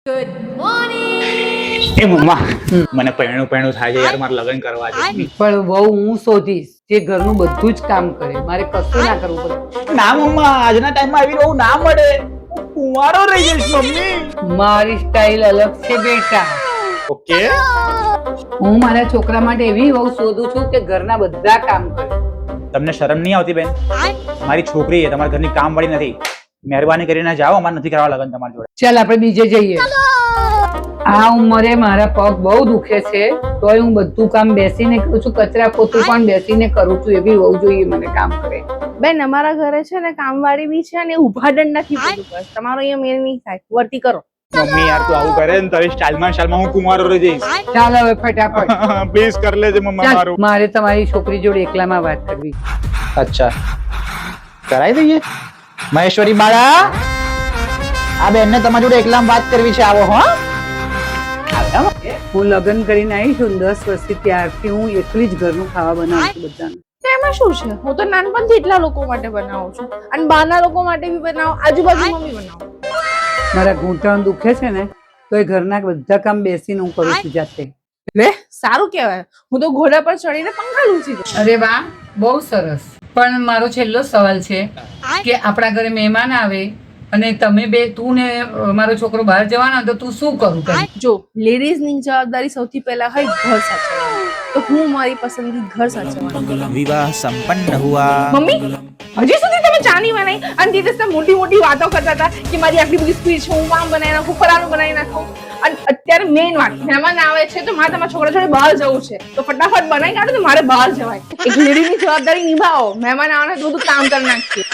Good morning. એ મમ્મા મને પૈણું થાય છે યાર, મારે લગ્ન કરવા છે. પણ વહુ હું શોધીશ જે ઘરનું બધું જ કામ કરે, મારે કશું ના કરવું પડે. ના મમ્મા, આજના ટાઈમમાં આવી બહુ ના મળે. હું કુંવારો રહી જઈશ મમ્મી. મારી સ્ટાઇલ અલગ છે બેટા. ઓકે, હું મારા છોકરા માટે એવી વહુ શોધું છું કે ઘરના બધા કામ કરે. તમને શરમ નહીં આવતી બેન? મારી છોકરી છે, તમારા ઘરની કામ વાળી નથી. મહેરબાની કરીને જાઓ, અમારે નથી કરવા લગ્ન તમારી જોડે. ચાલ આપણે બીજે જઈએ. આ ઉંમરે મારા પગ બહુ દુખે છે, તોય હું બધું કામ બેસીને કરું છું. કચરા પોતું પણ બેસીને કરું છું. એવી વહુ જોઈએ મને કામ કરે. બેન અમારા ઘરે છે ને કામવાળી બી છે ને ઉભા દંડ નથી બધું કરે. તમારો અહીંયા મેળ નહીં થાય, વર્તી કરો. મમ્મી યાર તું આવું કરે ને તારી સ્ટાઇલમાં હું કુંવારો રહી જઈશ. ચાલ હવે ફટાફટ. પ્લીઝ કર લેજે મમ્મા ચાલ, મારું. મારે તમારી છોકરી જોડે એકલામાં વાત કરવી. અચ્છા, કરાઈ દઈએ. મહેશ્વરી બાળા, આ બેન ને તમારી જોડે એકલામાં વાત કરવી છે. આવો. હો, હું લગ્ન કરીને આવી છું 10 વર્ષથી, ત્યારથી હું એકલી જ ઘરનું ખાવા બનાવું છું બધાને. તો એમાં શું છે? હું તો નાનપણથી એટલા લોકો માટે બનાવું છું અને બહારના લોકો માટે બી બનાવું, આજુબાજુ મમ્મી બનાવું. મારા ઘૂંટણ દુખે છે ને, તો એ ઘરના બધા કામ બેસીને હું કરું છું જાતે. લે સારું કહેવાય. હું તો ઘોડા પર ચડીને પંખા લૂછી દઉં. અરે વાહ, બહુ સરસ. પણ મારો છેલ્લો સવાલ છે કે આપણા ઘરે મહેમાન આવે અને તમે બે, તું ને મારો છોકરો બહાર જવાના, તો તું શું કરું? જો લેડીઝ ની જવાબદારી સૌથી પહેલા હોય ઘર સાચવવાની, તો હું મારી પસંદગી ઘર સાચવવાની. विवाह संपन्न हुआ. મમ્મી હજી સુધી તમે ચા નહીં બનાવી અને તે દિવસે મોટી મોટી વાતો કરતા હતા કે મારી આટલી બધી સ્પીડ છે, હું આમ બનાવી નાખું, ફલાણું બનાવી નાખું. અને અત્યારે મેઇન વાત, મહેમાન આવે છે તો મારે તમારા છોકરા જોડે બહાર જવું છે, તો ફટાફટ બનાવી કાઢો તો મારે બહાર જવાય. એક લેડીની જવાબદારી નિભાવો, મહેમાન આવે તો બધું કામ કરી નાખીએ.